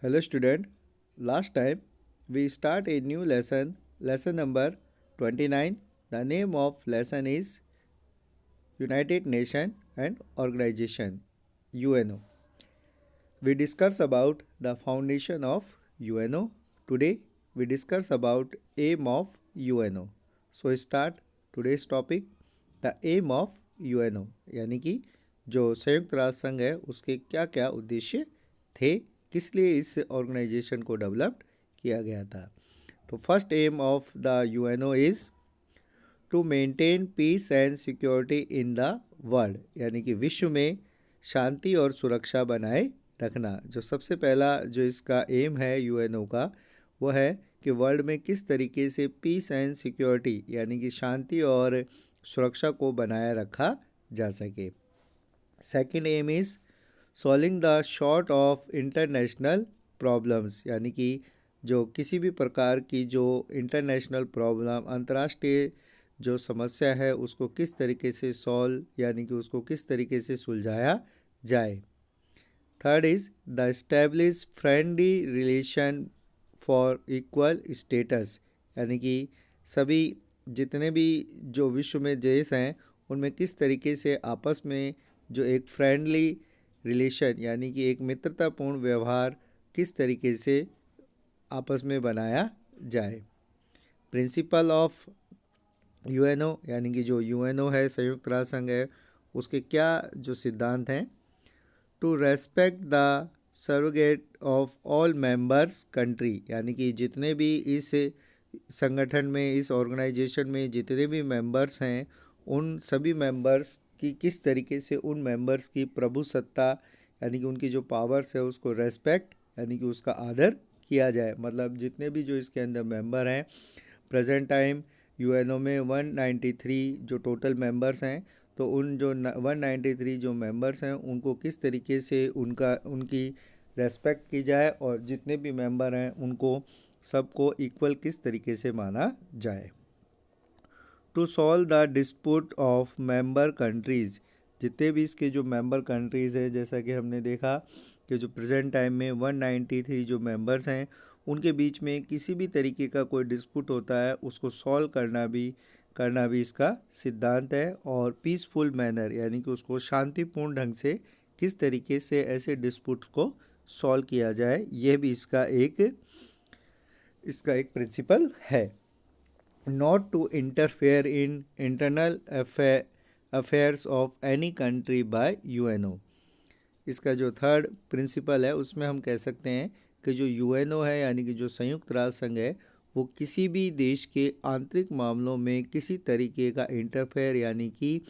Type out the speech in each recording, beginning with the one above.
Hello student, last time we start a new lesson number 29. The name of lesson is United Nation and Organization UNO. We discuss about the foundation of UNO. Today we discuss about aim of UNO. So start today's topic. The aim of UNO यानी कि जो संयुक्त राष्ट्र संघ है उसके क्या क्या उद्देश्य थे, किस लिए इस ऑर्गेनाइजेशन को डेवलप किया गया था। तो first aim of the UNO is to maintain peace and security in the world, यानी कि विश्व में शांति और सुरक्षा बनाए रखना। जो सबसे पहला जो इसका एम है यूएनओ का वो है कि वर्ल्ड में किस तरीके से पीस एंड सिक्योरिटी यानी कि शांति और सुरक्षा को बनाए रखा जा सके। Second aim is solving the short of international problems, यानी कि जो किसी भी प्रकार की जो इंटरनेशनल प्रॉब्लम अंतर्राष्ट्रीय जो समस्या है उसको किस तरीके से सॉल्व यानी कि उसको किस तरीके से सुलझाया जाए। Third is the establish friendly relation for equal status, यानी कि सभी जितने भी जो विश्व में देश हैं उनमें किस तरीके से आपस में जो एक फ्रेंडली रिलेशन यानी कि एक मित्रतापूर्ण व्यवहार किस तरीके से आपस में बनाया जाए। प्रिंसिपल ऑफ यूएनओ यानी कि जो यूएनओ है संयुक्त राष्ट्र संघ है उसके क्या जो सिद्धांत हैं। To respect the surrogate of all members country, यानी कि जितने भी इस संगठन में इस ऑर्गेनाइजेशन में जितने भी मेंबर्स हैं उन सभी मेंबर्स की किस तरीके से उन मेंबर्स की प्रभुसत्ता यानी कि उनकी जो पावर्स है उसको रेस्पेक्ट यानी कि उसका आदर किया जाए। मतलब जितने भी जो इसके अंदर मेंबर हैं प्रेजेंट टाइम यूएनओ में 193 जो टोटल मेंबर्स हैं, तो उन जो 193 जो मेंबर्स हैं उनको किस तरीके से उनकी रेस्पेक्ट की जाए और जितने भी मेंबर हैं उनको सबको इक्वल किस तरीके से माना जाए। To solve the dispute of member countries, जितने भी इसके जो मेंबर कंट्रीज़ है जैसा कि हमने देखा कि जो प्रेजेंट टाइम में 193 जो मेंबर्स हैं उनके बीच में किसी भी तरीके का कोई डिस्प्यूट होता है उसको सॉल्व करना भी इसका सिद्धांत है। और पीसफुल मैनर यानी कि उसको शांतिपूर्ण ढंग से किस तरीके से ऐसे डिस्प्यूट को सॉल्व किया जाए, यह भी इसका एक प्रिंसिपल है। Not to interfere in internal affairs of any country by UNO. इसका जो थर्ड प्रिंसिपल है उसमें हम कह सकते हैं कि जो यूएनओ है यानी कि जो संयुक्त राष्ट्र संघ है वो किसी भी देश के आंतरिक मामलों में किसी तरीके का इंटरफेयर यानी कि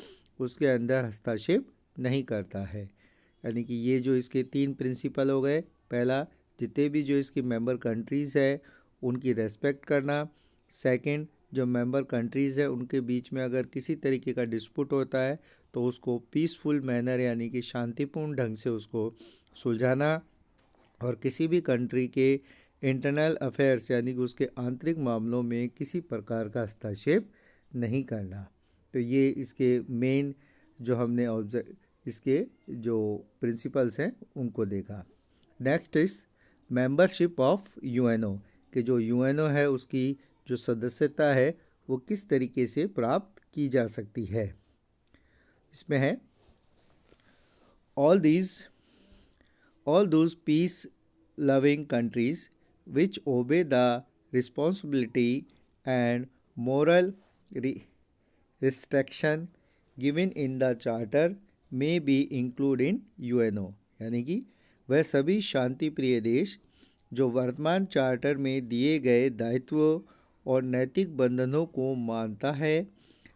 उसके अंदर हस्तक्षेप नहीं करता है। यानी कि ये जो इसके तीन प्रिंसिपल हो गए, पहला जितने भी जो इसकी मेंबर कंट्रीज़ है उनकी रेस्पेक्ट करना, सेकंड जो मेंबर कंट्रीज़ है उनके बीच में अगर किसी तरीके का डिस्प्यूट होता है तो उसको पीसफुल मैनर यानी कि शांतिपूर्ण ढंग से उसको सुलझाना, और किसी भी कंट्री के इंटरनल अफेयर्स यानी कि उसके आंतरिक मामलों में किसी प्रकार का हस्तक्षेप नहीं करना। तो ये इसके मेन जो हमने इसके जो प्रिंसिपल्स हैं उनको देखा। Next is membership of UNO, कि जो यूएनओ है उसकी जो सदस्यता है वो किस तरीके से प्राप्त की जा सकती है। इसमें है all those peace loving countries which obey the responsibility and moral restriction given in the charter may be included in UNO, यानी कि वह सभी शांति प्रिय देश जो वर्तमान चार्टर में दिए गए दायित्वों और नैतिक बंधनों को मानता है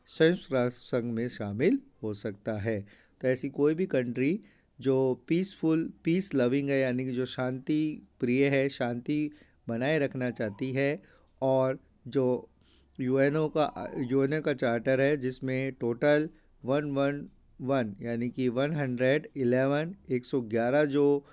संयुक्त राष्ट्र संघ में शामिल हो सकता है। तो ऐसी कोई भी कंट्री जो पीस लविंग है यानी कि जो शांति प्रिय है, शांति बनाए रखना चाहती है, और जो यूएनओ का चार्टर है जिसमें टोटल 111 यानी कि 111 जो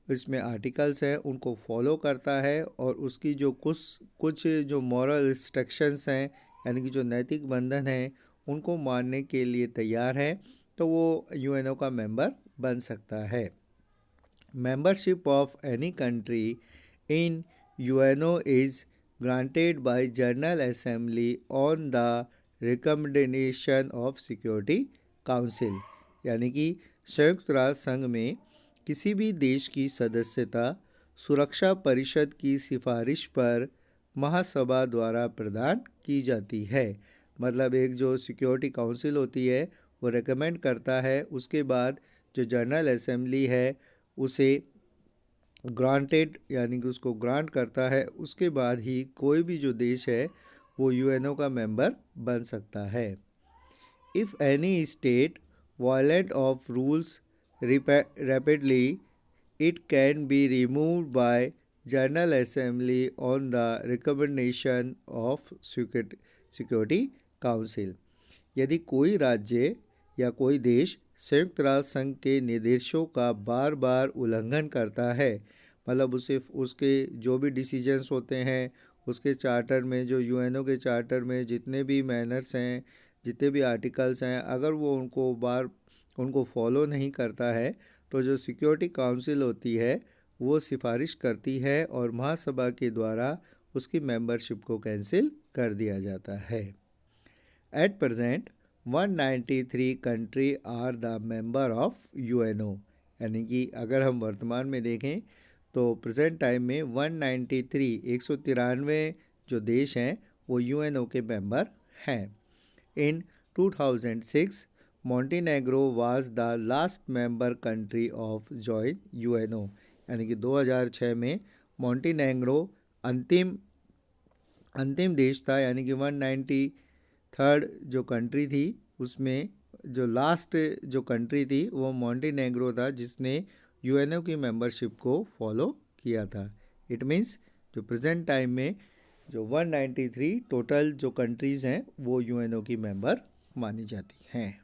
इसमें आर्टिकल्स हैं उनको फॉलो करता है, और उसकी जो कुछ जो मॉरल रिस्ट्रिक्शंस हैं यानी कि जो नैतिक बंधन हैं उनको मानने के लिए तैयार है, तो वो यूएनओ का मेंबर बन सकता है। Membership of any country in UNO is granted by General Assembly on the recommendation of Security Council। यानी कि संयुक्त राष्ट्र संघ में किसी भी देश की सदस्यता सुरक्षा परिषद की सिफारिश पर महासभा द्वारा प्रदान की जाती है। मतलब एक जो सिक्योरिटी काउंसिल होती है वो रेकमेंड करता है, उसके बाद जो जनरल असेंबली है उसे ग्रांटेड यानी कि उसको ग्रांट करता है, उसके बाद ही कोई भी जो देश है वो यूएनओ का मेंबर बन सकता है। If any state violent of rules rapidly, it can be removed by General Assembly on the recommendation of Security Council। यदि कोई राज्य या कोई देश संयुक्त राष्ट्र संघ के निर्देशों का बार बार उल्लंघन करता है, मतलब उसे उसके जो भी डिसीजंस होते हैं उसके चार्टर में, जो यूएनओ के चार्टर में जितने भी मैनर्स हैं, जितने भी आर्टिकल्स हैं, अगर वो उनको फॉलो नहीं करता है तो जो सिक्योरिटी काउंसिल होती है वो सिफारिश करती है और महासभा के द्वारा उसकी मेंबरशिप को कैंसिल कर दिया जाता है। At present 193 country are the member of UNO. यानी कि अगर हम वर्तमान में देखें तो प्रेजेंट टाइम में 193 जो देश हैं वो यूएनओ के मेंबर हैं। इन 2006 Montenegro was the last member country of join UNO. यानी कि 2006 में मोंटेनेग्रो अंतिम देश था, यानी कि 193rd जो कंट्री थी उसमें जो लास्ट जो कंट्री थी वो मोंटेनेग्रो था जिसने यूएनओ की मेंबरशिप को फॉलो किया था। इट मीन्स जो प्रेजेंट टाइम में जो 193 टोटल जो कंट्रीज़ हैं वो यूएनओ की मेंबर मानी जाती हैं।